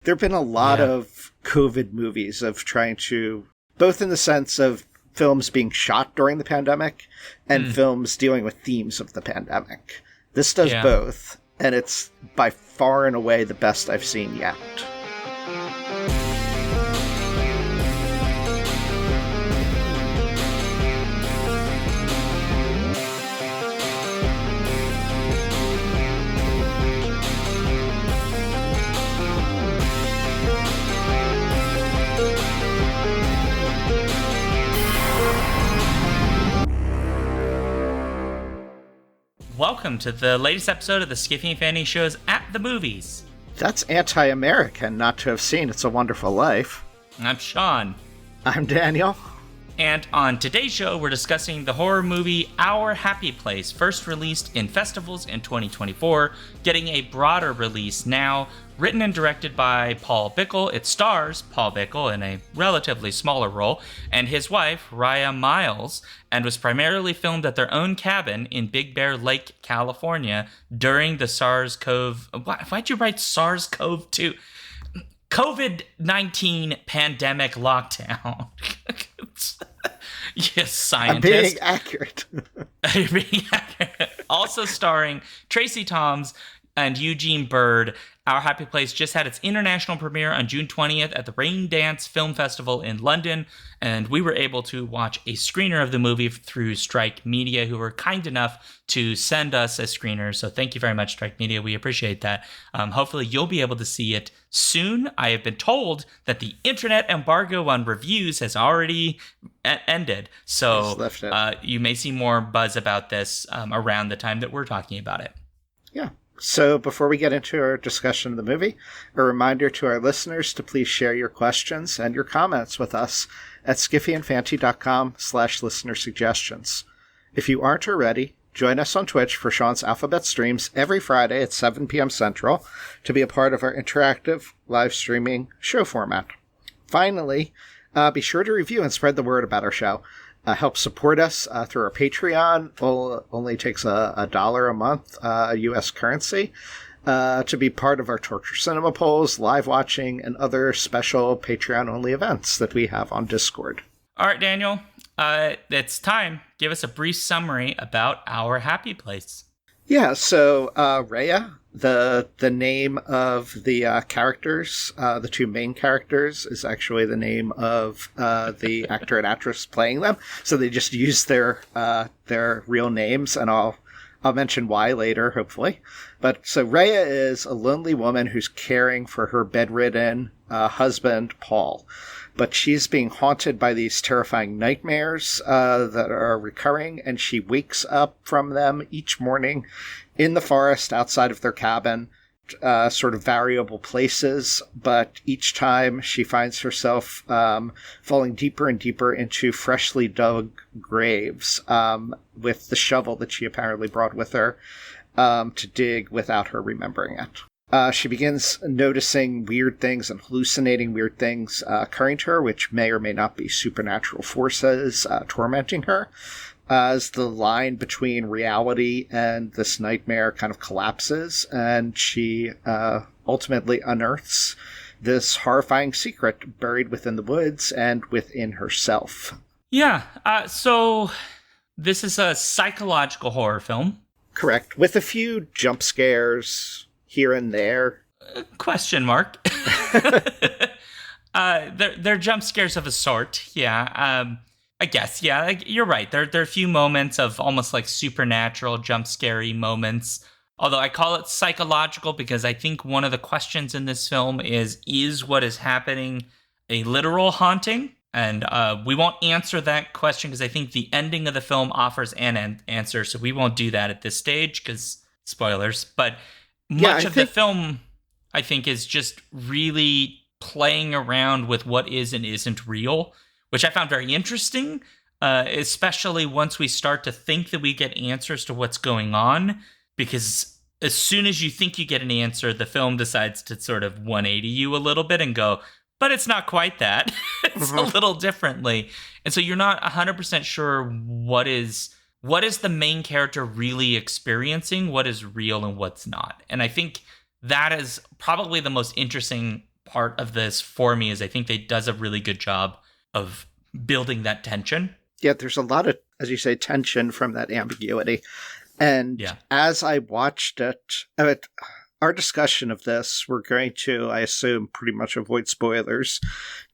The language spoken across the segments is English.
There have been a lot of COVID movies of trying to, both in the sense of films being shot during the pandemic and films dealing with themes of the pandemic. This does both, and it's by far and away the best I've seen yet. Welcome to the latest episode of the Skiffy and Fanny Show's At the Movies. That's anti-American not to have seen It's a Wonderful Life. I'm Sean. I'm Daniel. And on today's show, we're discussing the horror movie Our Happy Place, first released in festivals in 2024, getting a broader release now. Written and directed by Paul Bickel, it stars Paul Bickel in a relatively smaller role, and his wife, Raya Miles, and was primarily filmed at their own cabin in Big Bear Lake, California, during the why'd you write SARS-CoV-2? COVID-19 pandemic lockdown. Yes, scientist. I'm being accurate. You're being accurate. Also starring Tracy Toms and Eugene Bird. Our Happy Place just had its international premiere on June 20th at the Rain Dance Film Festival in London, and we were able to watch a screener of the movie through Strike Media, who were kind enough to send us a screener. So thank you very much, Strike Media. We appreciate that. Hopefully you'll be able to see it soon. I have been told that the internet embargo on reviews has already ended, so you may see more buzz about this around the time that we're talking about it. Yeah. So before we get into our discussion of the movie, a reminder to our listeners to please share your questions and your comments with us at skiffyandfanty.com/listener suggestions. If you aren't already, join us on Twitch for Sean's Alphabet streams every Friday at 7 p.m. Central to be a part of our interactive live streaming show format. Finally, be sure to review and spread the word about our show. Help support us through our Patreon. Only takes $1 a month, U.S. currency, to be part of our Torture Cinema polls, live watching, and other special Patreon-only events that we have on Discord. All right, Daniel, it's time. Give us a brief summary about Our Happy Place. Yeah, so Raya, the name of the characters, the two main characters, is actually the name of the actor and actress playing them. So they just use their real names, and I'll mention why later, hopefully. But so Raya is a lonely woman who's caring for her bedridden husband, Paul. But she's being haunted by these terrifying nightmares that are recurring, and she wakes up from them each morning in the forest outside of their cabin, sort of variable places, but each time she finds herself falling deeper and deeper into freshly dug graves with the shovel that she apparently brought with her to dig without her remembering it. She begins noticing weird things and hallucinating weird things occurring to her, which may or may not be supernatural forces tormenting her. As the line between reality and this nightmare kind of collapses, and she ultimately unearths this horrifying secret buried within the woods and within herself. Yeah, so this is a psychological horror film. Correct, with a few jump scares here and there. Question mark. They're jump scares of a sort, yeah. I guess, yeah, you're right. There are a few moments of almost like supernatural jump scary moments. Although I call it psychological because I think one of the questions in this film is what is happening a literal haunting? And we won't answer that question because I think the ending of the film offers an answer, so we won't do that at this stage because spoilers. But much of the film, I think, is just really playing around with what is and isn't real, which I found very interesting, especially once we start to think that we get answers to what's going on, because as soon as you think you get an answer, the film decides to sort of 180 you a little bit and go, but it's not quite that. It's a little differently. And so you're not 100% sure what is the main character really experiencing, what is real and what's not. And I think that is probably the most interesting part of this for me is I think they does a really good job of building that tension. Yeah, there's a lot of, as you say, tension from that ambiguity. And as I watched it, our discussion of this, we're going to, I assume, pretty much avoid spoilers,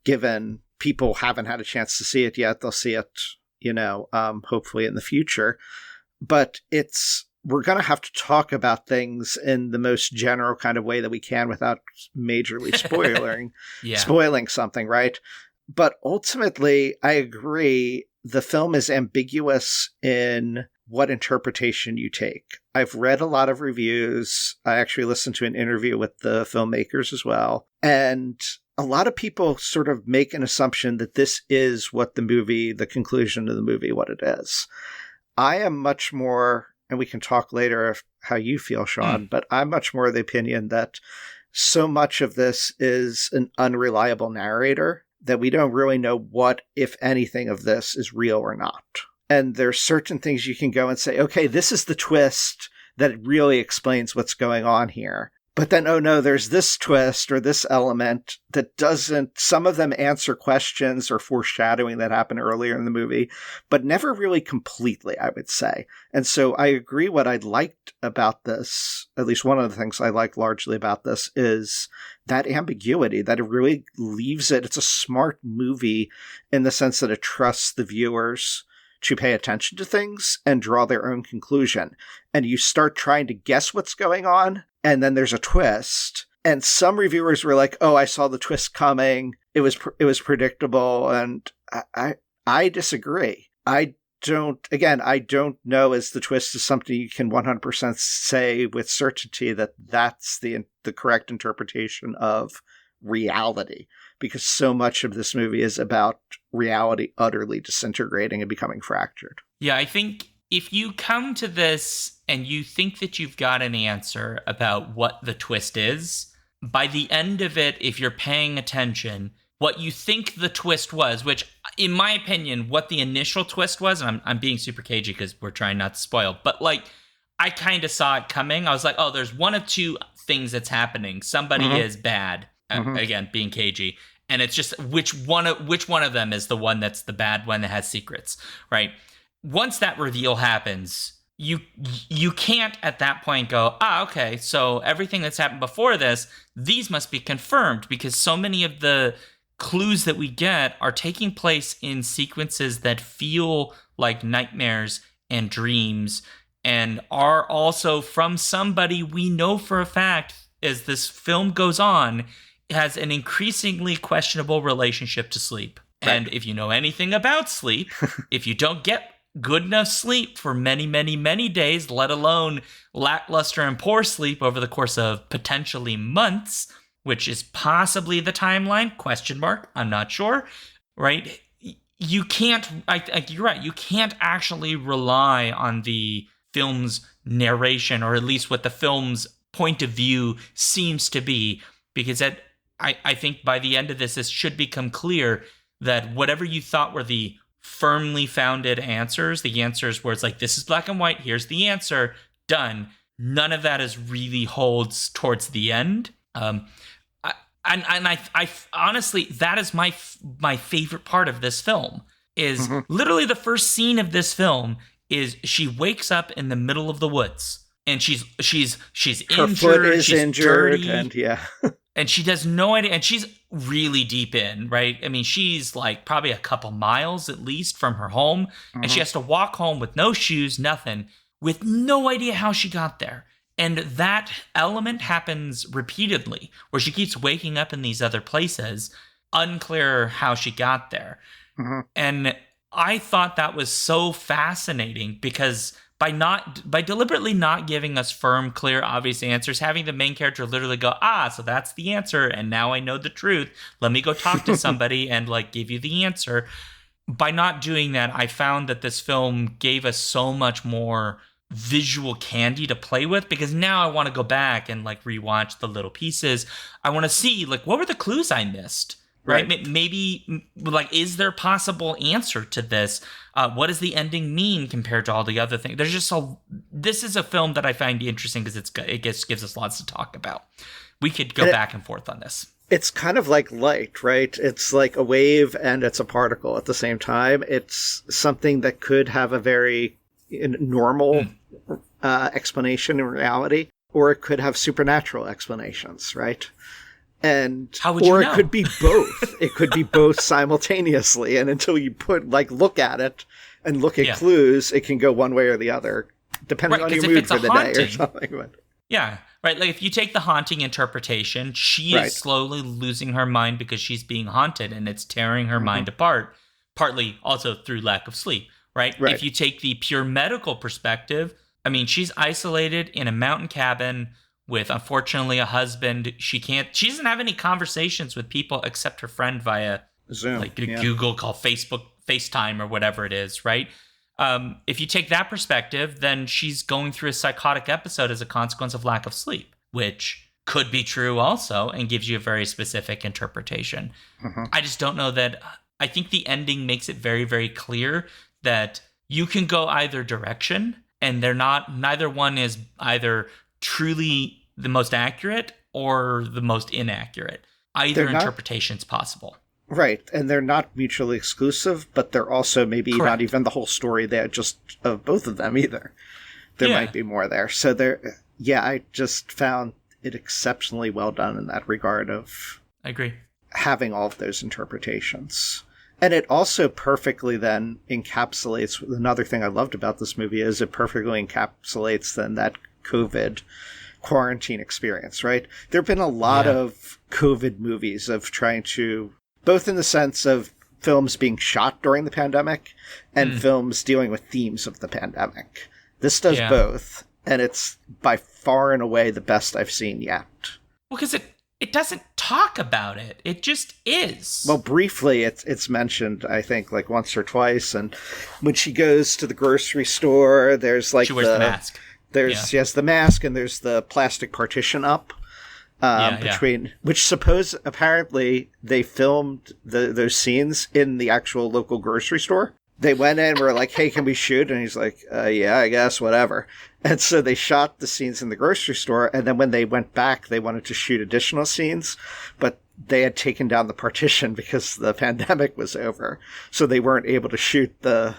given people haven't had a chance to see it yet. They'll see it, hopefully in the future. But we're going to have to talk about things in the most general kind of way that we can without majorly spoiling something, right? But ultimately, I agree, the film is ambiguous in what interpretation you take. I've read a lot of reviews. I actually listened to an interview with the filmmakers as well. And a lot of people sort of make an assumption that this is what the conclusion of the movie, what it is. I am much more, and we can talk later of how you feel, Sean, but I'm much more of the opinion that so much of this is an unreliable narrator that we don't really know what, if anything, of this is real or not. And there's certain things you can go and say, okay, this is the twist that really explains what's going on here. But then, oh no, there's this twist or this element that doesn't, some of them answer questions or foreshadowing that happened earlier in the movie, but never really completely, I would say. And so I agree what I liked about this, at least one of the things I like largely about this, is that ambiguity, that it really leaves it. It's a smart movie in the sense that it trusts the viewers to pay attention to things and draw their own conclusion. And you start trying to guess what's going on, and then there's a twist. And some reviewers were like, "Oh, I saw the twist coming. It was predictable." And I disagree. I don't know as the twist is something you can 100% say with certainty that that's the correct interpretation of reality, because so much of this movie is about reality utterly disintegrating and becoming fractured. Yeah, I think if you come to this and you think that you've got an answer about what the twist is, by the end of it, if you're paying attention, what you think the twist was, which in my opinion, what the initial twist was, and I'm being super cagey because we're trying not to spoil, but like I kind of saw it coming. I was like, oh, there's one of two things that's happening. Somebody is bad. Again, being cagey, and it's just which one of them is the one that's the bad one that has secrets, right? Once that reveal happens, you can't at that point go, okay, so everything that's happened before this, these must be confirmed, because so many of the clues that we get are taking place in sequences that feel like nightmares and dreams, and are also from somebody we know for a fact, as this film goes on, has an increasingly questionable relationship to sleep. Right. And if you know anything about sleep, if you don't get good enough sleep for many, many, many days, let alone lackluster and poor sleep over the course of potentially months, which is possibly the timeline, ? I'm not sure, right? You can't, you're right, you can't actually rely on the film's narration, or at least what the film's point of view seems to be, because I think by the end of this, it should become clear that whatever you thought were the firmly founded answers, the answers where it's like, this is black and white, here's the answer, done. None of that is really holds towards the end. I honestly, that is my favorite part of this film, is literally the first scene of this film is she wakes up in the middle of the woods, and she's injured. Her foot is she's injured, dirty, and yeah. And she has no idea, and she's really deep in, right? I mean, she's like probably a couple miles at least from her home, and she has to walk home with no shoes, nothing, with no idea how she got there. And that element happens repeatedly, where she keeps waking up in these other places, unclear how she got there. And I thought that was so fascinating, because by deliberately not giving us firm, clear, obvious answers, having the main character literally go, so that's the answer, and now I know the truth. Let me go talk to somebody and like give you the answer. By not doing that, I found that this film gave us so much more visual candy to play with, because now I want to go back and like rewatch the little pieces. I want to see like, what were the clues I missed? Right? Maybe, like, is there a possible answer to this? What does the ending mean compared to all the other things? There's just this is a film that I find interesting because it gives us lots to talk about. We could go back and forth on this. It's kind of like light, right? It's like a wave and it's a particle at the same time. It's something that could have a very normal explanation in reality, or it could have supernatural explanations, right? And how would you or know? It could be both. It could be both simultaneously, and until you look at it and look at clues, it can go one way or the other, depending on your mood for the day or something. But yeah, right. Like if you take the haunting interpretation, she is slowly losing her mind because she's being haunted and it's tearing her mind apart, partly also through lack of sleep, right? If you take the pure medical perspective, I mean, she's isolated in a mountain cabin with, unfortunately, a husband. She doesn't have any conversations with people except her friend via Zoom, like Google call, Facebook, FaceTime, or whatever it is, right? If you take that perspective, then she's going through a psychotic episode as a consequence of lack of sleep, which could be true also and gives you a very specific interpretation. I just don't know that. I think the ending makes it very, very clear that you can go either direction, and neither one is either truly the most accurate or the most inaccurate. Either interpretation's possible. Right, and they're not mutually exclusive, but they're also maybe not even the whole story there, just of both of them either. There might be more there. So I just found it exceptionally well done in that regard of I agree. Having all of those interpretations. And it also perfectly then encapsulates, another thing I loved about this movie is it perfectly encapsulates then that COVID quarantine experience, right? There have been a lot of COVID movies of trying to, both in the sense of films being shot during the pandemic and films dealing with themes of the pandemic. This does both, and it's by far and away the best I've seen yet. Well, because it doesn't talk about it. It just is. Well, briefly, it's mentioned, I think, like once or twice, and when she goes to the grocery store, there's like she wears the mask. She has the mask, and there's the plastic partition up. Between which apparently they filmed those scenes in the actual local grocery store. They went in and were like, "Hey, can we shoot?" And he's like, "Yeah, I guess, whatever." And so they shot the scenes in the grocery store, and then when they went back, they wanted to shoot additional scenes, but they had taken down the partition because the pandemic was over, so they weren't able to shoot the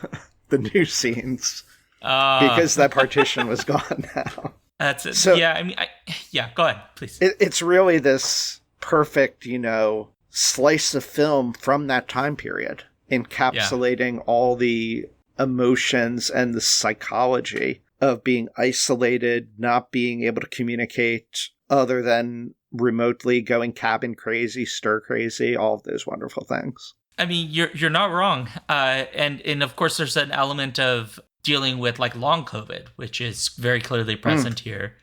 new scenes because that partition was gone now. That's it. So, yeah, I mean, go ahead, please. It's really this perfect, slice of film from that time period, encapsulating all the emotions and the psychology of being isolated, not being able to communicate other than remotely, going cabin crazy, stir crazy, all of those wonderful things. I mean, you're not wrong. And of course, there's an element of dealing with like long COVID, which is very clearly present here,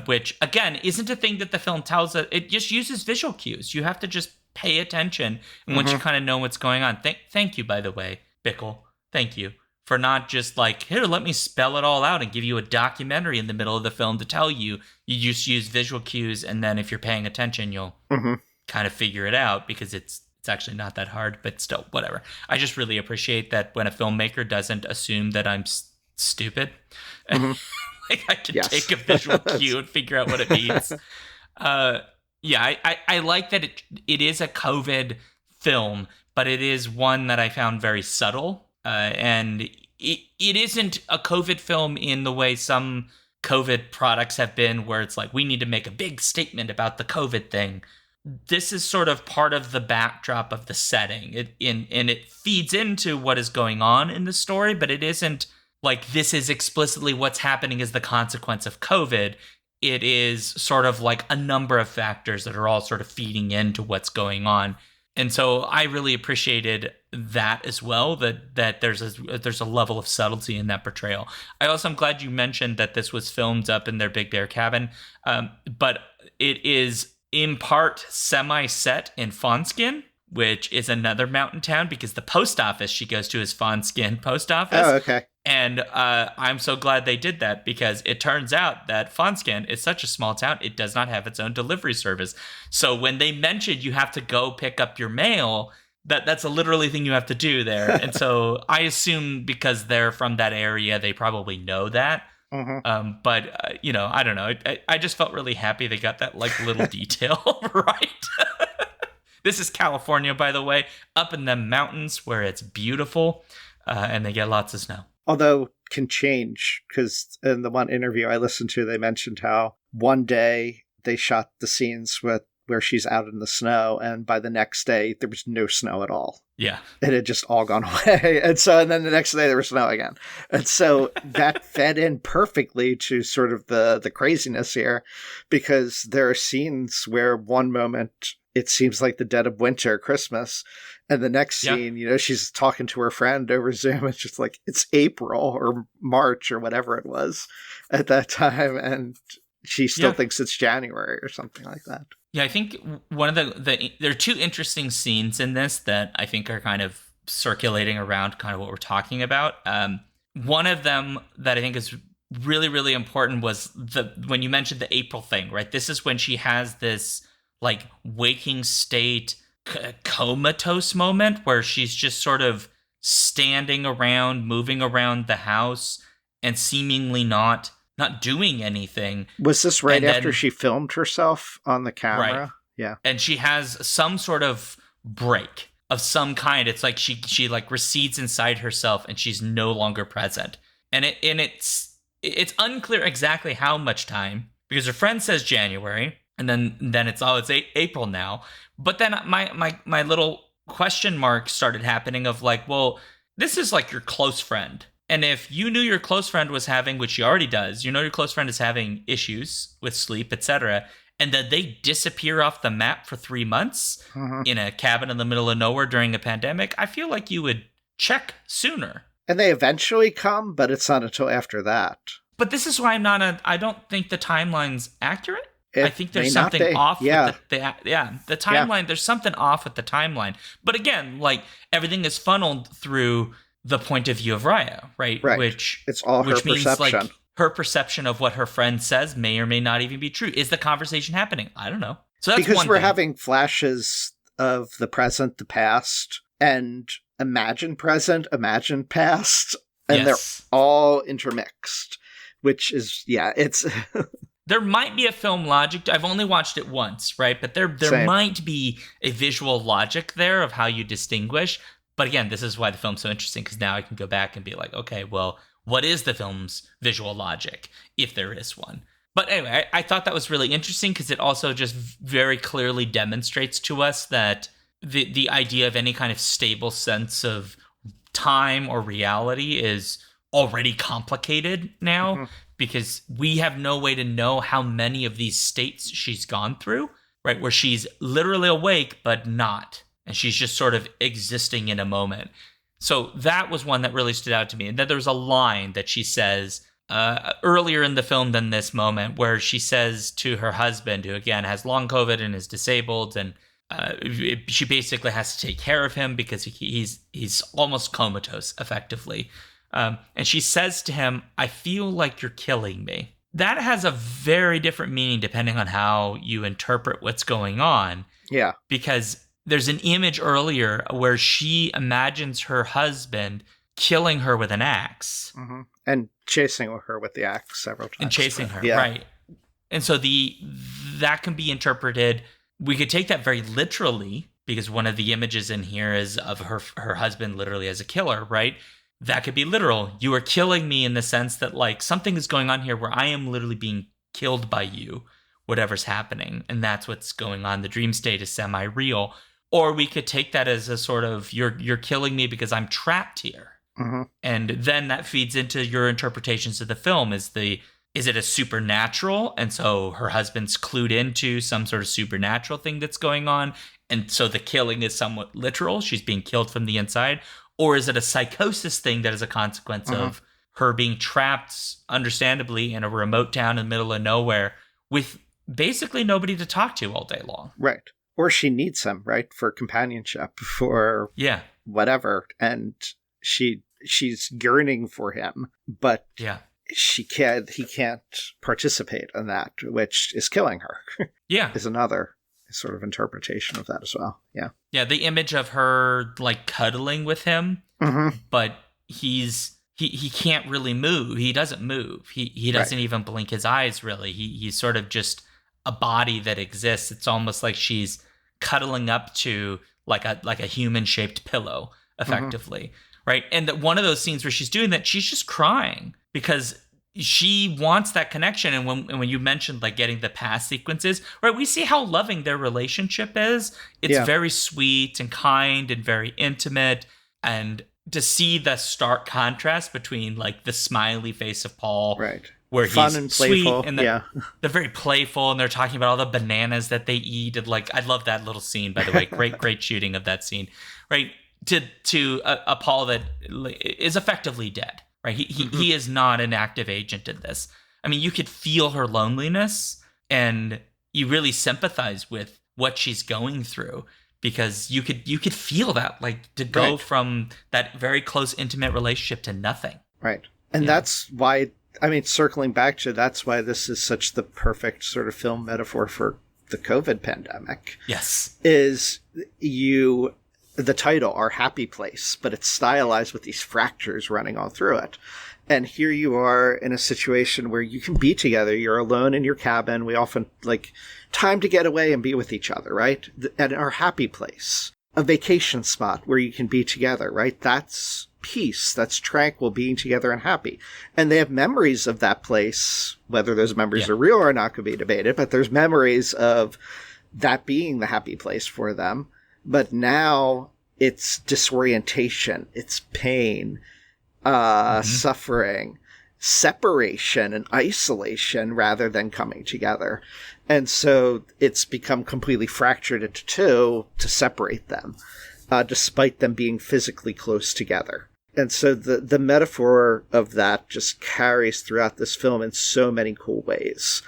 which again isn't a thing that the film tells us. It just uses visual cues. You have to just pay attention, and once you kind of know what's going on. Thank you, by the way, Bickel. Thank you for not just like, here, let me spell it all out and give you a documentary in the middle of the film to tell you. You just use visual cues, and then if you're paying attention, you'll kind of figure it out because it's actually not that hard, but still, whatever. I just really appreciate that when a filmmaker doesn't assume that I'm stupid. Like I can take a visual cue and figure out what it means. I like that it is a COVID film, but it is one that I found very subtle. And it isn't a COVID film in the way some COVID products have been, where it's like, we need to make a big statement about the COVID thing. This is sort of part of the backdrop of the setting. And it feeds into what is going on in the story, but it isn't like this is explicitly what's happening as the consequence of COVID. It is sort of like a number of factors that are all sort of feeding into what's going on. And so I really appreciated that as well, that there's a level of subtlety in that portrayal. I also am glad you mentioned that this was filmed up in their Big Bear cabin, but it is in part semi-set in Fawnskin, which is another mountain town, because the post office she goes to is Fawnskin Post Office. Oh, okay. And I'm so glad they did that, because it turns out that Fawnskin is such a small town, it does not have its own delivery service. So when they mentioned you have to go pick up your mail, that's a literally thing you have to do there. And so I assume because they're from that area, they probably know that. But I don't know. I just felt really happy they got that like little detail right. This is California, by the way, up in the mountains where it's beautiful, and they get lots of snow. Although can change, because in the one interview I listened to, they mentioned how one day they shot the scenes where she's out in the snow, and by the next day there was no snow at all. Yeah. It had just all gone away. And then the next day there was snow again. And so that fed in perfectly to sort of the craziness here, because there are scenes where one moment it seems like the dead of winter, Christmas, and the next scene, she's talking to her friend over Zoom. It's just like, it's April or March or whatever it was at that time. And she still thinks it's January or something like that. Yeah, I think one of there are two interesting scenes in this that I think are kind of circulating around kind of what we're talking about. One of them that I think is really, really important was when you mentioned the April thing, right? This is when she has this like waking state comatose moment where she's just sort of standing around, moving around the house and seemingly not doing anything. Was this right after she filmed herself on the camera? Right. Yeah. And she has some sort of break of some kind. It's like she like recedes inside herself and she's no longer present. And it's unclear exactly how much time, because her friend says January, and then it's April now. But then my little question mark started happening of like, well, this is like your close friend. And if you knew your close friend was having, which she already does, your close friend is having issues with sleep, etc., and then they disappear off the map for 3 months in a cabin in the middle of nowhere during a pandemic, I feel like you would check sooner. And they eventually come, but it's not until after that. But this is why I don't think the timeline's accurate. I think there's something off with the timeline. Yeah. There's something off with the timeline. But again, like everything is funneled through the point of view of Raya, right? Which it's all her means perception. Like her perception of what her friend says may or may not even be true. Is the conversation happening? I don't know. So that's because we're having flashes of the present, the past, and imagine present, imagine past, and they're all intermixed, which is it's there might be a film logic. I've only watched it once, right? But there might be a visual logic there of how you distinguish. But again, this is why the film's so interesting, because now I can go back and be like, okay, well, what is the film's visual logic, if there is one? But anyway, I thought that was really interesting because it also just very clearly demonstrates to us that the idea of any kind of stable sense of time or reality is already complicated now, because we have no way to know how many of these states she's gone through, right? Where she's literally awake, but not. And she's just sort of existing in a moment. So that was one that really stood out to me. And then there's a line that she says earlier in the film than this moment, where she says to her husband, who again has long COVID and is disabled, and she basically has to take care of him because he's almost comatose, effectively. And she says to him, "I feel like you're killing me." That has a very different meaning depending on how you interpret what's going on. Yeah. Because there's an image earlier where she imagines her husband killing her with an axe. And chasing her with the axe several times. And chasing her, right. And so that can be interpreted. We could take that very literally, because one of the images in here is of her husband literally as a killer, right? That could be literal. You are killing me in the sense that like something is going on here where I am literally being killed by you, whatever's happening. And that's what's going on. The dream state is semi-real. Or we could take that as a sort of, you're killing me because I'm trapped here. And then that feeds into your interpretations of the film. Is it a supernatural? And so her husband's clued into some sort of supernatural thing that's going on. And so the killing is somewhat literal. She's being killed from the inside. Or is it a psychosis thing that is a consequence of her being trapped, understandably, in a remote town in the middle of nowhere with basically nobody to talk to all day long? Right. Or she needs him, right, for companionship, for whatever, and she's yearning for him, but he can't participate in that, which is killing her. Is another sort of interpretation of that as well. Yeah, the image of her like cuddling with him, but he can't really move. He doesn't move. He doesn't even blink his eyes. Really, he's sort of just a body that exists. It's almost like she's cuddling up to like a human shaped pillow, effectively, right? And that one of those scenes where she's doing that, she's just crying because she wants that connection. And when you mentioned like getting the past sequences, right, we see how loving their relationship is. It's very sweet and kind and very intimate. And to see the stark contrast between like the smiley face of Paul, right, where fun he's and playful, sweet and they're very playful, and they're talking about all the bananas that they eat, and like I love that little scene, by the way. Great shooting of that scene, right? To a Paul that is effectively dead, right? He is not an active agent in this. I mean, you could feel her loneliness, and you really sympathize with what she's going through, because you could feel that, like, to go from that very close, intimate relationship to nothing. Right. And that's why, I mean, circling back to, that's why this is such the perfect sort of film metaphor for the COVID pandemic. Yes. Is the title, Our Happy Place, but it's stylized with these fractures running all through it. And here you are in a situation where you can be together. You're alone in your cabin. We often like time to get away and be with each other, right? At our happy place, a vacation spot where you can be together, right? That's peace. That's tranquil, being together and happy. And they have memories of that place, whether those memories are real or not could be debated, but there's memories of that being the happy place for them. But now it's disorientation, it's pain, suffering, separation and isolation rather than coming together. And so it's become completely fractured into two to separate them, despite them being physically close together. And so the metaphor of that just carries throughout this film in so many cool ways.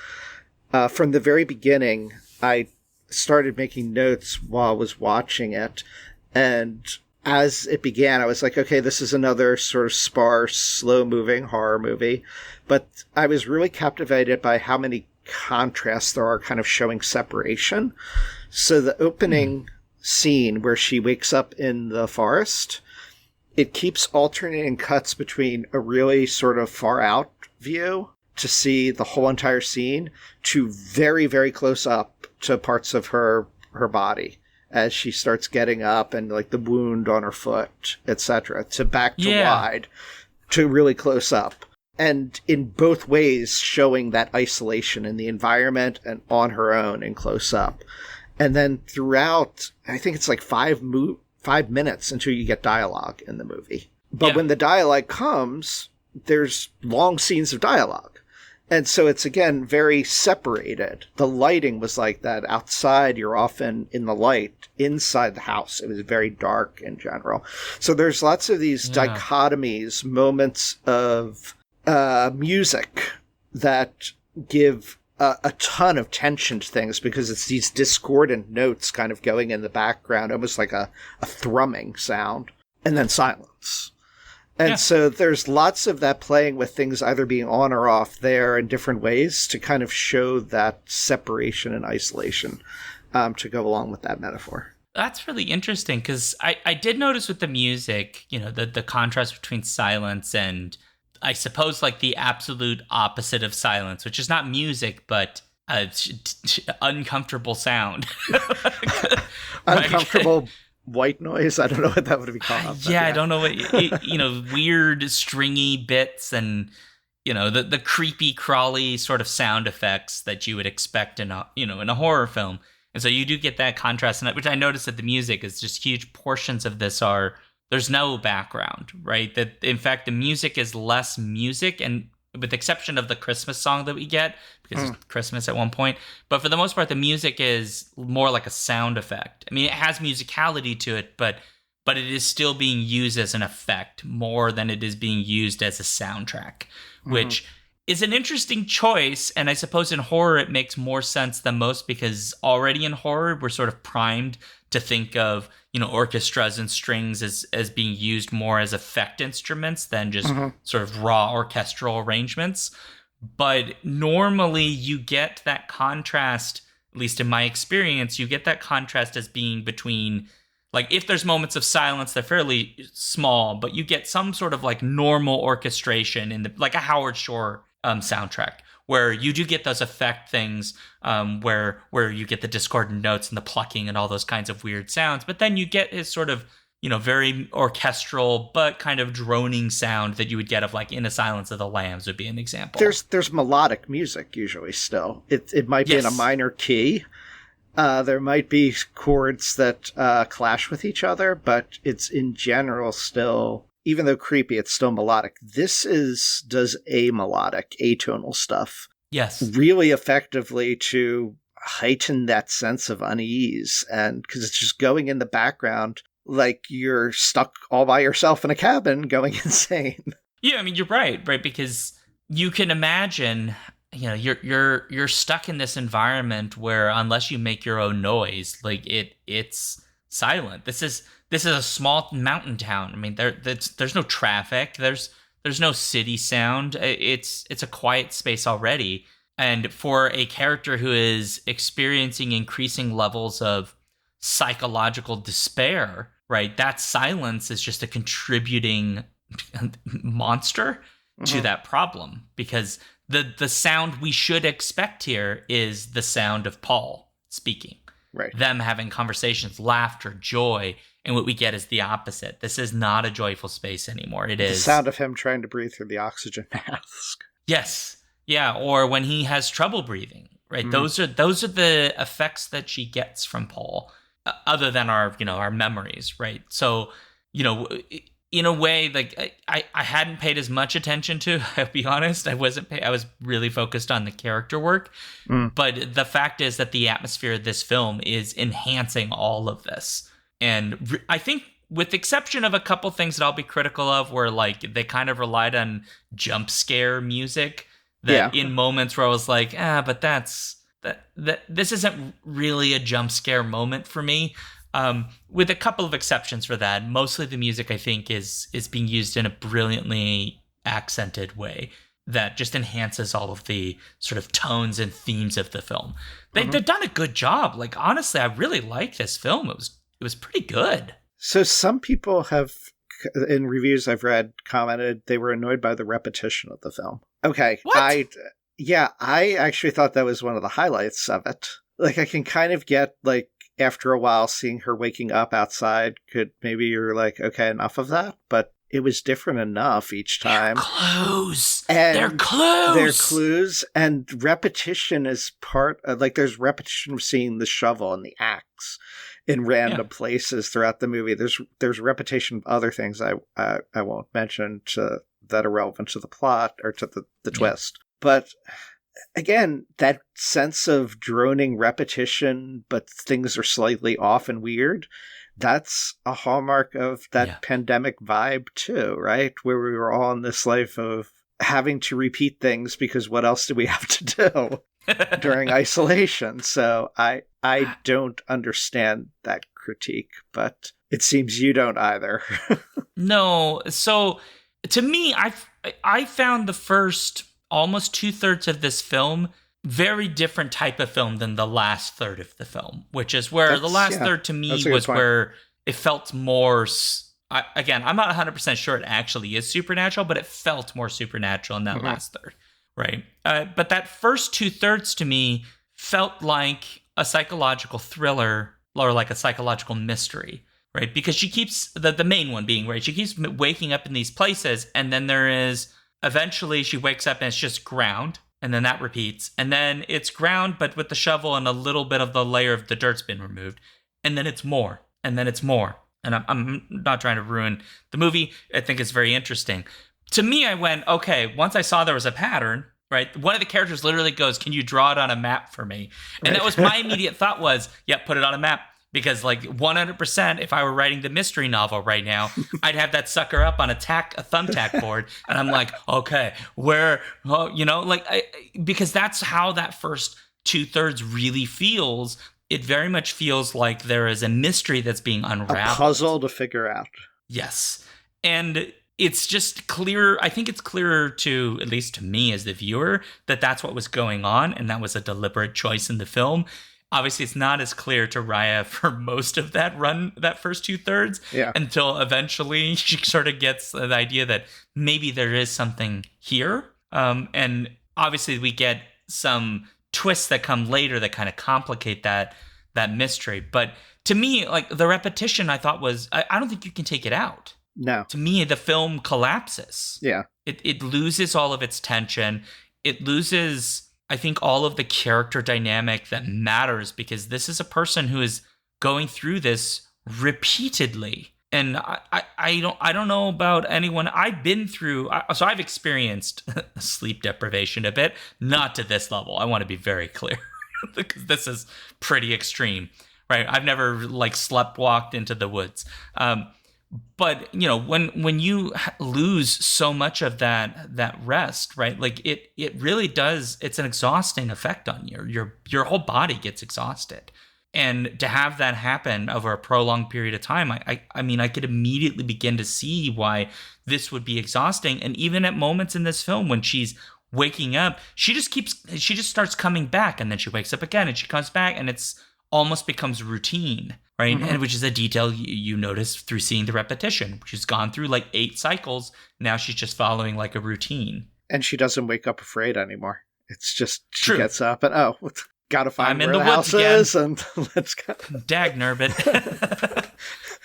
From the very beginning, I started making notes while I was watching it, and as it began, I was like, okay, this is another sort of sparse, slow-moving horror movie. But I was really captivated by how many contrasts there are kind of showing separation. So the opening scene where she wakes up in the forest, it keeps alternating cuts between a really sort of far-out view to see the whole entire scene to very, very close up to parts of her body as she starts getting up, and like the wound on her foot, etc., to back to wide to really close up. And in both ways showing that isolation in the environment and on her own in close up. And then throughout, I think it's like 5 minutes until you get dialogue in the movie. But when the dialogue comes, there's long scenes of dialogue. And so it's, again, very separated. The lighting was like that. Outside, you're often in the light. Inside the house, it was very dark in general. So there's lots of these dichotomies, moments of music that give a ton of tension to things, because it's these discordant notes kind of going in the background, almost like a thrumming sound, and then silence. And so there's lots of that playing with things either being on or off there in different ways to kind of show that separation and isolation to go along with that metaphor. That's really interesting, because I did notice with the music, you know, the contrast between silence and, I suppose, like the absolute opposite of silence, which is not music, but uncomfortable sound. Uncomfortable white noise. I don't know what that would be called. I don't know what, you know, weird stringy bits and, you know, the creepy crawly sort of sound effects that you would expect in a horror film. And so you do get that contrast, which I noticed that the music is just huge portions of this there's no background, right? That in fact the music is less music, and with the exception of the Christmas song that we get, because it's Christmas at one point. But for the most part, the music is more like a sound effect. I mean, it has musicality to it, but it is still being used as an effect more than it is being used as a soundtrack, which is an interesting choice. And I suppose in horror, it makes more sense than most, because already in horror, we're sort of primed to think of, you know, orchestras and strings as being used more as effect instruments than just sort of raw orchestral arrangements. But normally you get that contrast, at least in my experience, you get that contrast as being between, like, if there's moments of silence, they're fairly small, but you get some sort of like normal orchestration in like a Howard Shore soundtrack, where you do get those effect things, where you get the discordant notes and the plucking and all those kinds of weird sounds. But then you get his sort of, very orchestral but kind of droning sound that you would get of like In the Silence of the Lambs would be an example. There's melodic music usually still. It might be in a minor key. There might be chords that clash with each other, but it's in general still, even though creepy, it's still melodic. This does amelodic, atonal stuff. Yes. Really effectively to heighten that sense of unease, and because it's just going in the background like you're stuck all by yourself in a cabin going insane. Yeah, I mean, you're right, because you can imagine, you're stuck in this environment where unless you make your own noise, like it's silent. This is a small mountain town. I mean, there's no traffic. There's no city sound. It's a quiet space already. And for a character who is experiencing increasing levels of psychological despair, right? That silence is just a contributing monster to that problem, because the sound we should expect here is the sound of Paul speaking. Right. Them having conversations, laughter, joy, and what we get is the opposite. This is not a joyful space anymore. It is the sound of him trying to breathe through the oxygen mask. Yes. Yeah, or when he has trouble breathing, right? Those are the effects that she gets from Paul, other than our memories, right? So, in a way, like I hadn't paid as much attention to, I'll be honest. I was really focused on the character work. But the fact is that the atmosphere of this film is enhancing all of this. And I think, with the exception of a couple things that I'll be critical of, where like they kind of relied on jump scare music, that in moments where I was like, but this isn't really a jump scare moment for me. With a couple of exceptions for that, mostly the music I think is being used in a brilliantly accented way that just enhances all of the sort of tones and themes of the film. They've done a good job. Like, honestly, I really like this film. It was pretty good. So some people have, in reviews I've read, commented they were annoyed by the repetition of the film. Okay. What? I actually thought that was one of the highlights of it. Like, I can kind of get, like, after a while, seeing her waking up outside, maybe you're like, okay, enough of that. But it was different enough each time. They're They're clues. And repetition is part of, like, there's repetition of seeing the shovel and the axe in random places throughout the movie. There's repetition of other things I won't mention that are relevant to the plot or to the twist. But again, that sense of droning repetition, but things are slightly off and weird, that's a hallmark of that pandemic vibe too, right? Where we were all in this life of having to repeat things because what else do we have to do during isolation? So I don't understand that critique, but it seems you don't either. No. So to me, I found the first almost 2/3 of this film very different type of film than the last third of the film, which is where the last third to me was where it felt more. Again, I'm not 100% sure it actually is supernatural, but it felt more supernatural in that last third, right? But that first 2/3 to me felt like a psychological thriller or like a psychological mystery, right? Because she keeps the main one being, right, she keeps waking up in these places, and then there is eventually she wakes up and it's just ground, and then that repeats, and then it's ground but with the shovel and a little bit of the layer of the dirt's been removed, and then it's more, and then it's more. And I'm not trying to ruin the movie. I think it's very interesting. To me, I went, okay, once I saw there was a pattern, right? One of the characters literally goes, "Can you draw it on a map for me?" And that was my immediate thought was, put it on a map. Because, like, 100%, if I were writing the mystery novel right now, I'd have that sucker up on a thumbtack board. And I'm like, okay, where, because that's how that first 2/3 really feels. It very much feels like there is a mystery that's being unraveled. A puzzle to figure out. Yes. And it's just clear. I think it's clearer to, at least to me as the viewer, that that's what was going on. And that was a deliberate choice in the film. Obviously, it's not as clear to Raya for most of that run, that first 2/3, until eventually she sort of gets the idea that maybe there is something here. And obviously we get some twists that come later that kind of complicate that mystery. But to me, like, the repetition, I thought was, I don't think you can take it out. No. To me, the film collapses. Yeah. It loses all of its tension. It loses, I think, all of the character dynamic that matters, because this is a person who is going through this repeatedly. And I don't know about anyone. I've been through, so I've experienced sleep deprivation a bit, not to this level. I want to be very clear, because this is pretty extreme, right? I've never like sleptwalked into the woods. But you know, when you lose so much of that rest, right? Like it really does. It's an exhausting effect on you. Your whole body gets exhausted. And to have that happen over a prolonged period of time, I mean, I could immediately begin to see why this would be exhausting. And even at moments in this film when she's waking up, she just starts coming back, and then she wakes up again, and she comes back, and it's almost becomes routine, right? Mm-hmm. And which is a detail you notice through seeing the repetition. She's gone through like 8 cycles. Now she's just following like a routine. And she doesn't wake up afraid anymore. It's just, she True. Gets up and, gotta find I'm where in the house woods is, and let's go. Dag narbit.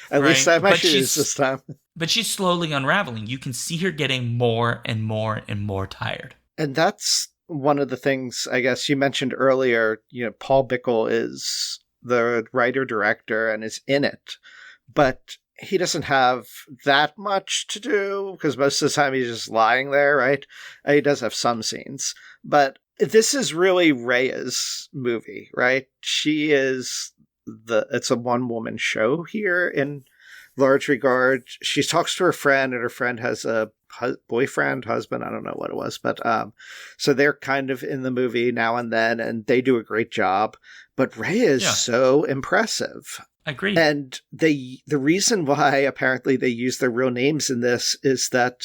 At least I have my shoes this time. But she's slowly unraveling. You can see her getting more and more and more tired. And that's one of the things, I guess, you mentioned earlier. You know, Paul Bickel is the writer-director and is in it, but he doesn't have that much to do, because most of the time he's just lying there, right? He does have some scenes, but this is really Rhea's movie, right? She is it's a one-woman show here in large regard. She talks to her friend, and her friend has a boyfriend, husband, I don't know what it was, but so they're kind of in the movie now and then, and they do a great job. But Rhea is so impressive. Agreed. And the reason why apparently they use their real names in this is that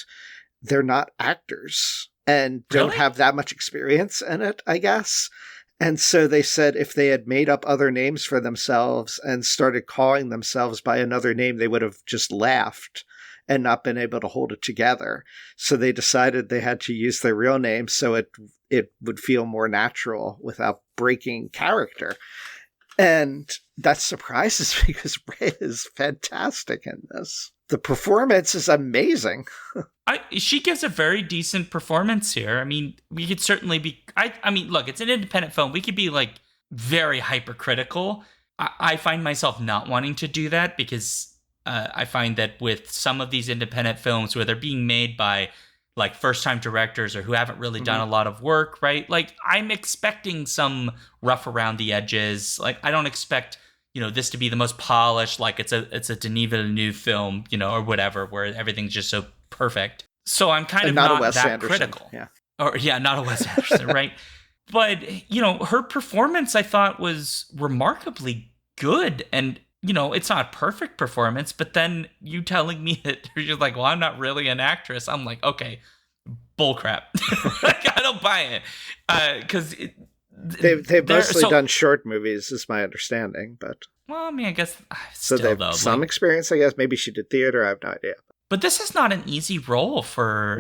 they're not actors and don't have that much experience in it, I guess. And so they said if they had made up other names for themselves and started calling themselves by another name, they would have just laughed and not been able to hold it together. So they decided they had to use their real name so it would feel more natural without breaking character. And that surprises me, because Ray is fantastic in this. The performance is amazing. She gives a very decent performance here. I mean, we could certainly be... I mean, look, it's an independent film. We could be, like, very hypercritical. I find myself not wanting to do that, because I find that with some of these independent films where they're being made by, like, first-time directors or who haven't really done a lot of work, right? Like, I'm expecting some rough around the edges. Like, I don't expect... this to be the most polished, like it's a Denis Villeneuve film, or whatever, where everything's just so perfect. So I'm kind of not that Anderson. Critical. Yeah. Or not a Wes Anderson, right? But, her performance, I thought, was remarkably good. And, it's not a perfect performance, but then you telling me that you're like, well, I'm not really an actress. I'm like, okay, bullcrap. I don't buy it. Because They've mostly done short movies, is my understanding, but... Well, I mean, I guess... So they've some experience, I guess. Maybe she did theater, I have no idea. But this is not an easy role for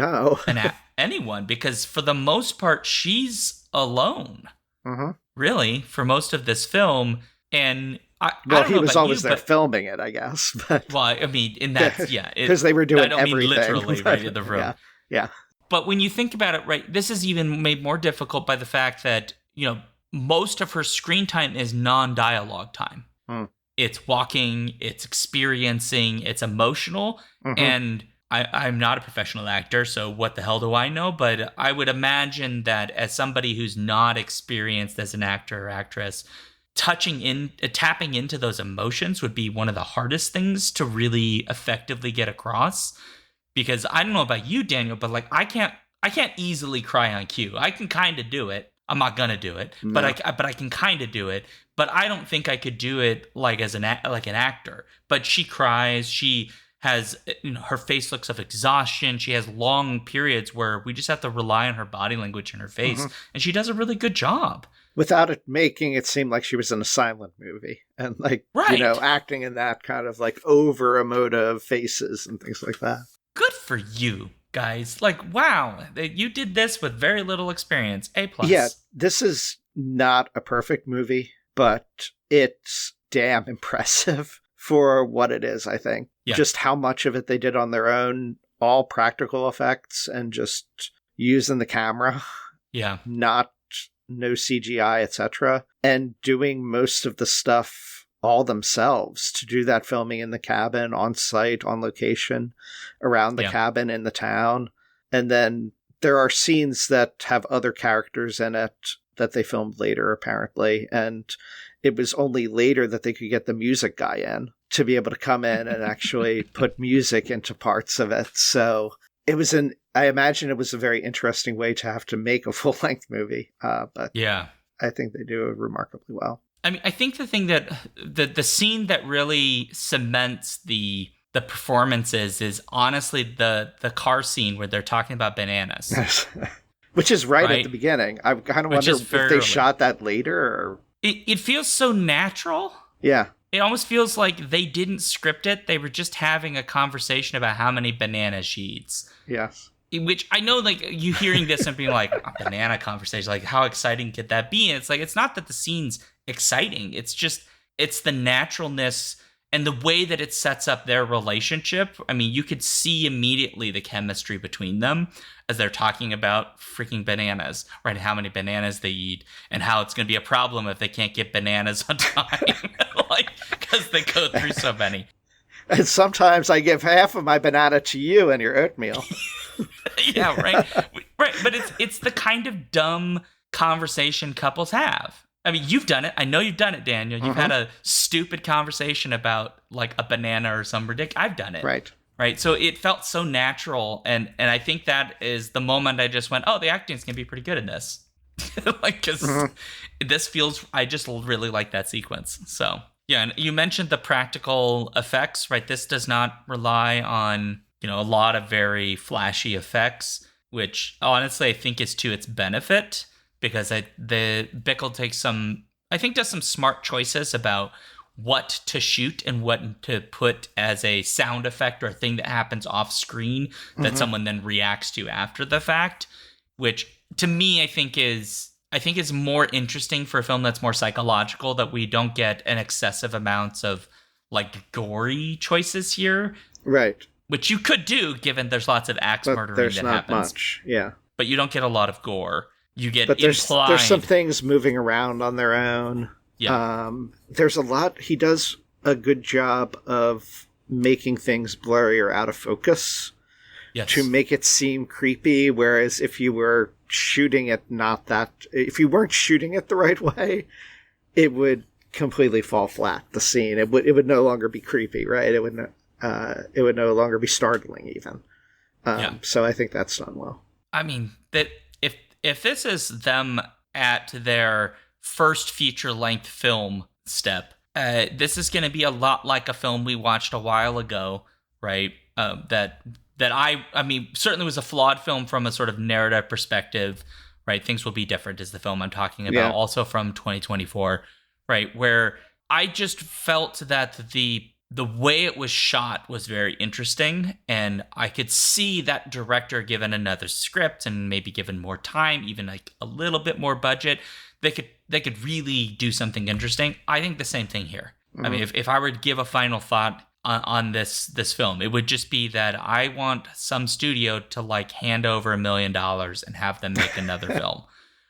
anyone, because for the most part, she's alone. Mm-hmm. Really, for most of this film. And I don't know, he was always there filming it, I guess. But... Well, I mean, in that, because they were doing everything. I don't mean literally right in the room. Yeah. But when you think about it, right, this is even made more difficult by the fact that, most of her screen time is non-dialogue time. It's walking, it's experiencing, it's emotional. Mm-hmm. And I'm not a professional actor, so what the hell do I know? But I would imagine that as somebody who's not experienced as an actor or actress, tapping into those emotions would be one of the hardest things to really effectively get across. Because I don't know about you, Daniel, but like I can't easily cry on cue. I can kind of do it. I'm not gonna do it, no. but I can kind of do it. But I don't think I could do it like as an actor. But she cries. She has her face looks of exhaustion. She has long periods where we just have to rely on her body language and her face, and she does a really good job without it making it seem like she was in a silent movie and like acting in that kind of like over emotive faces and things like that. Good for you. guys. Like, wow, you did this with very little experience. A plus. Yeah, this is not a perfect movie, but it's damn impressive for what it is, I think. Yeah. Just how much of it they did on their own, all practical effects and just using the camera. Yeah. No CGI, etc. And doing most of the stuff all themselves to do that filming in the cabin, on site, on location, around the cabin in the town. And then there are scenes that have other characters in it that they filmed later, apparently. And it was only later that they could get the music guy in to be able to come in and actually put music into parts of it. So it was I imagine it was a very interesting way to have to make a full-length movie. But yeah, I think they do it remarkably well. I mean, I think the thing that the scene that really cements the performances is honestly the car scene where they're talking about bananas. Which is right at the beginning. I kind of wonder if they shot that later. Or... It feels so natural. Yeah. It almost feels like they didn't script it. They were just having a conversation about how many bananas she eats. Yes. Which I know, like, you hearing this and being like, a banana conversation, like, how exciting could that be? And it's like, it's not that the scene's exciting. It's just, it's the naturalness and the way that it sets up their relationship. I mean, you could see immediately the chemistry between them as they're talking about freaking bananas, right? How many bananas they eat and how it's going to be a problem if they can't get bananas on time, like, because they go through so many. And sometimes I give half of my banana to you and your oatmeal. Yeah, right. Right, but it's the kind of dumb conversation couples have. I mean, you've done it. I know you've done it, Daniel. You've had a stupid conversation about like a banana or some ridiculous. I've done it. Right. So it felt so natural, and I think that is the moment I just went, oh, the acting's gonna be pretty good in this. Like, because this feels. I just really like that sequence. So yeah, and you mentioned the practical effects, right? This does not rely on a lot of very flashy effects, which honestly I think is to its benefit. Because the Bickel takes does some smart choices about what to shoot and what to put as a sound effect or a thing that happens off screen that someone then reacts to after the fact, which to me I think is more interesting for a film that's more psychological, that we don't get an excessive amounts of like gory choices here. Right. Which you could do given there's lots of axe murdering that happens. There's not much, yeah. But you don't get a lot of gore. You get there's some things moving around on their own. Yeah. There's a lot. He does a good job of making things blurry or out of focus to make it seem creepy. Whereas if you were shooting it if you weren't shooting it the right way, it would completely fall flat. The scene, it would no longer be creepy, right? It would no longer be startling even. So I think that's done well. I mean that. If this is them at their first feature-length film step, this is going to be a lot like a film we watched a while ago, right? That I mean, certainly was a flawed film from a sort of narrative perspective, right? Things Will Be Different is the film I'm talking about, also from 2024, right? Where I just felt that the way it was shot was very interesting, and I could see that director, given another script and maybe given more time, even like a little bit more budget, they could really do something interesting. I think the same thing here. I mean, if I were to give a final thought on this film, it would just be that I want some studio to like hand over $1 million and have them make another film,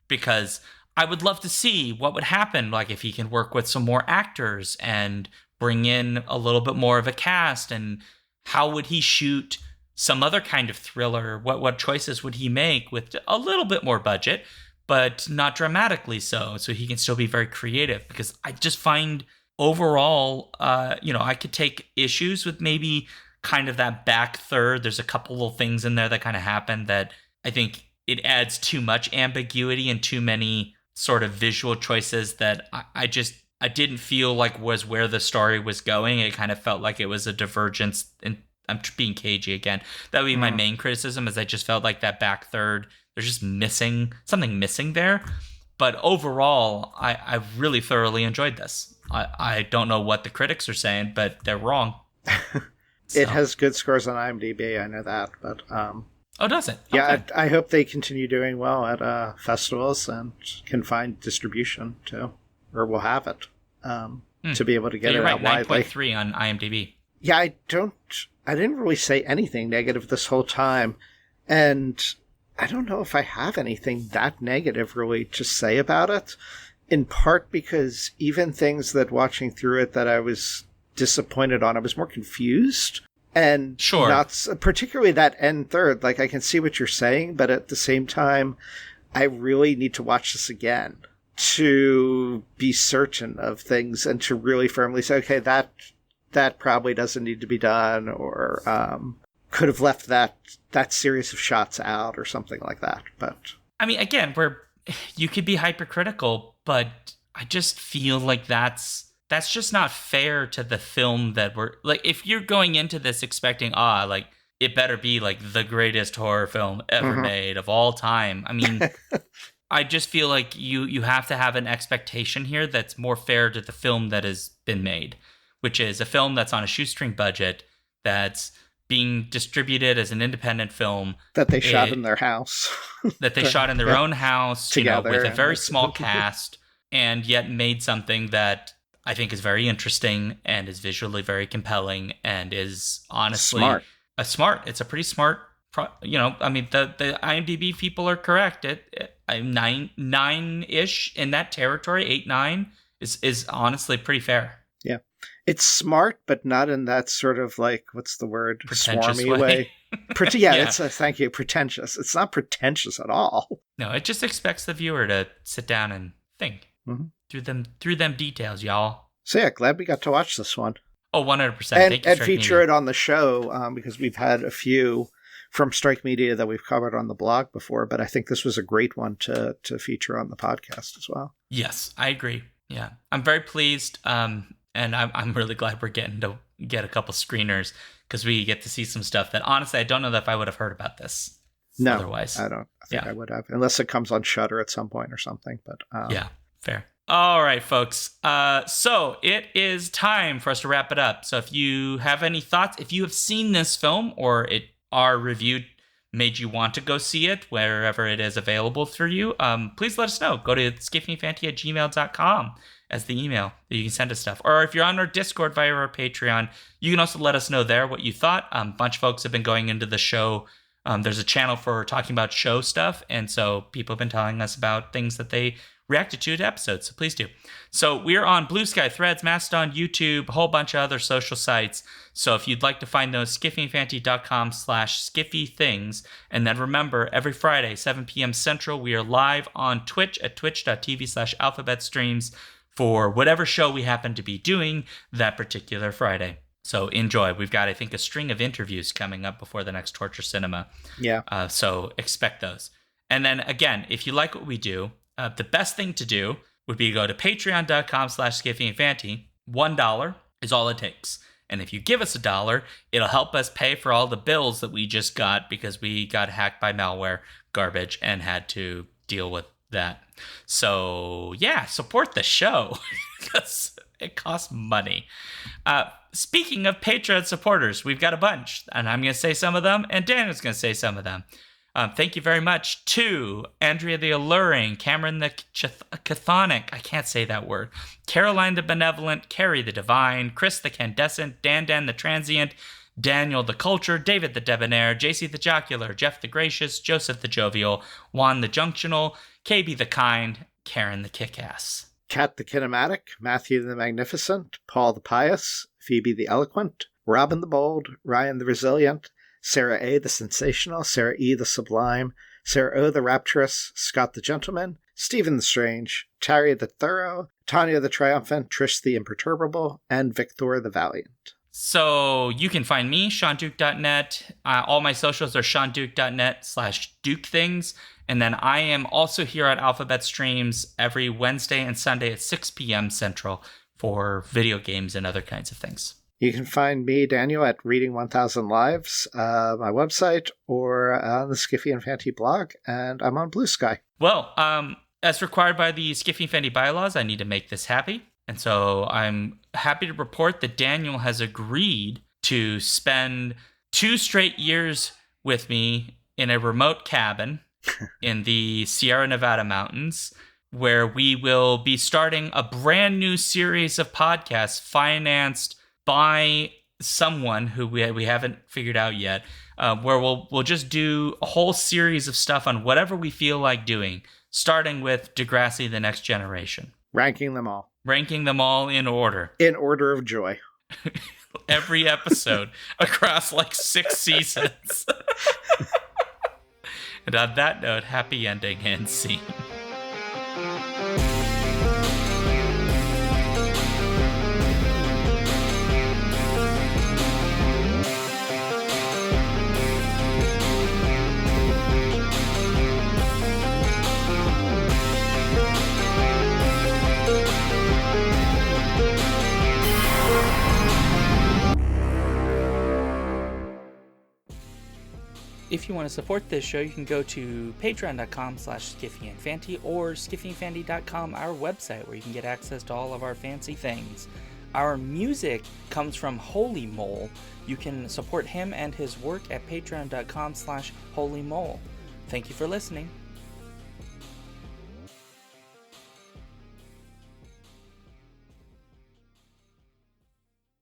because I would love to see what would happen, like if he can work with some more actors and bring in a little bit more of a cast, and how would he shoot some other kind of thriller? What choices would he make with a little bit more budget, but not dramatically so he can still be very creative? Because I just find overall, I could take issues with maybe kind of that back third. There's a couple little things in there that kind of happen that I think it adds too much ambiguity and too many sort of visual choices that I didn't feel like was where the story was going. It kind of felt like it was a divergence. And I'm being cagey again. That would be my main criticism, is I just felt like that back third, there's just something missing there. But overall, I really thoroughly enjoyed this. I don't know what the critics are saying, but they're wrong. It has good scores on IMDb. I know that, but Oh, does it? Yeah, Okay. I hope they continue doing well at festivals and can find distribution too, or will have it to be able to get You're it right, out widely. 9.3 on IMDb. Yeah, I didn't really say anything negative this whole time, and I don't know if I have anything that negative really to say about it. In part because even things that watching through it that I was disappointed on, I was more confused. And Sure. not particularly that end third. Like, I can see what you're saying, but at the same time, I really need to watch this again to be certain of things and to really firmly say, okay, that probably doesn't need to be done, or could have left that series of shots out or something like that. But I mean, again, you could be hypercritical, but I just feel like that's just not fair to the film that we're like. If you're going into this expecting, like it better be like the greatest horror film ever made of all time. I mean, I just feel like you have to have an expectation here that's more fair to the film that has been made, which is a film that's on a shoestring budget, that's being distributed as an independent film that they shot in their house, that they shot in their own house, together, with a very small cast, and yet made something that I think is very interesting and is visually very compelling and is honestly smart. It's a pretty smart. I mean, the IMDb people are correct. I'm 9-ish in that territory. 8-9 is honestly pretty fair. Yeah, it's smart, but not in that sort of like, what's the word? Pretentious swarmy way. Yeah. It's thank you. Pretentious. It's not pretentious at all. No, it just expects the viewer to sit down and think through them details, y'all. So yeah, glad we got to watch this one. Oh, 100%. And feature it on the show because we've had a few from Strike Media that we've covered on the blog before, but I think this was a great one to feature on the podcast as well. Yes, I agree. Yeah, I'm very pleased, and I'm really glad we're getting to get a couple screeners because we get to see some stuff that honestly I don't know that if I would have heard about this. No, otherwise, I don't. I think I would have, unless it comes on Shudder at some point or something. But yeah, fair. All right, folks. So it is time for us to wrap it up. So if you have any thoughts, if you have seen this film or our review made you want to go see it wherever it is available for you, please let us know. Go to skiffyandfanty@gmail.com as the email that you can send us stuff. Or if you're on our Discord via our Patreon, you can also let us know there what you thought. A bunch of folks have been going into the show. There's a channel for talking about show stuff, and so people have been telling us about things that they reacted to episodes, so please do. So we're on Blue Sky, Threads, Mastodon, YouTube, a whole bunch of other social sites. So if you'd like to find those, skiffyandfanty.com/skiffythings. And then remember, every Friday, 7 p.m. Central, we are live on Twitch at twitch.tv/alphabetstreams for whatever show we happen to be doing that particular Friday. So enjoy. We've got, I think, a string of interviews coming up before the next Torture Cinema. Yeah. So expect those. And then again, if you like what we do, the best thing to do would be to go to patreon.com/skiffyandfanty. $1 is all it takes. And if you give us $1, it'll help us pay for all the bills that we just got because we got hacked by malware garbage and had to deal with that. So yeah, support the show because it costs money. Speaking of Patreon supporters, we've got a bunch, and I'm going to say some of them, and Daniel's going to say some of them. Thank you very much to Andrea the Alluring, Cameron the Chthonic, I can't say that word, Caroline the Benevolent, Carrie the Divine, Chris the Candescent, Dan the Transient, Daniel the Culture, David the Debonair, JC the Jocular, Jeff the Gracious, Joseph the Jovial, Juan the Junctional, KB the Kind, Karen the Kickass. Kat the Kinematic, Matthew the Magnificent, Paul the Pious, Phoebe the Eloquent, Robin the Bold, Ryan the Resilient, Sarah A. the Sensational, Sarah E. the Sublime, Sarah O. the Rapturous, Scott the Gentleman, Stephen the Strange, Tari the Thorough, Tanya the Triumphant, Trish the Imperturbable, and Victor the Valiant. So you can find me, SeanDuke.net. All my socials are SeanDuke.net/DukeThings. And then I am also here at Alphabet Streams every Wednesday and Sunday at 6 p.m. Central for video games and other kinds of things. You can find me, Daniel, at Reading 1000 Lives, my website, or on the Skiffy and Fanty blog, and I'm on Blue Sky. Well, as required by the Skiffy and Fanty bylaws, I need to make this happy. And so I'm happy to report that Daniel has agreed to spend 2 straight years with me in a remote cabin in the Sierra Nevada mountains, where we will be starting a brand new series of podcasts financed by someone who we haven't figured out yet, where we'll just do a whole series of stuff on whatever we feel like doing, starting with Degrassi: The Next Generation. Ranking them all. Ranking them all in order. In order of joy. Every episode across like 6 seasons. And on that note, happy ending and scene. If you want to support this show, you can go to patreon.com/skiffyandfanty or skiffyandfanty.com, our website, where you can get access to all of our fancy things. Our music comes from Holy Mole. You can support him and his work at patreon.com/holymole. Thank you for listening.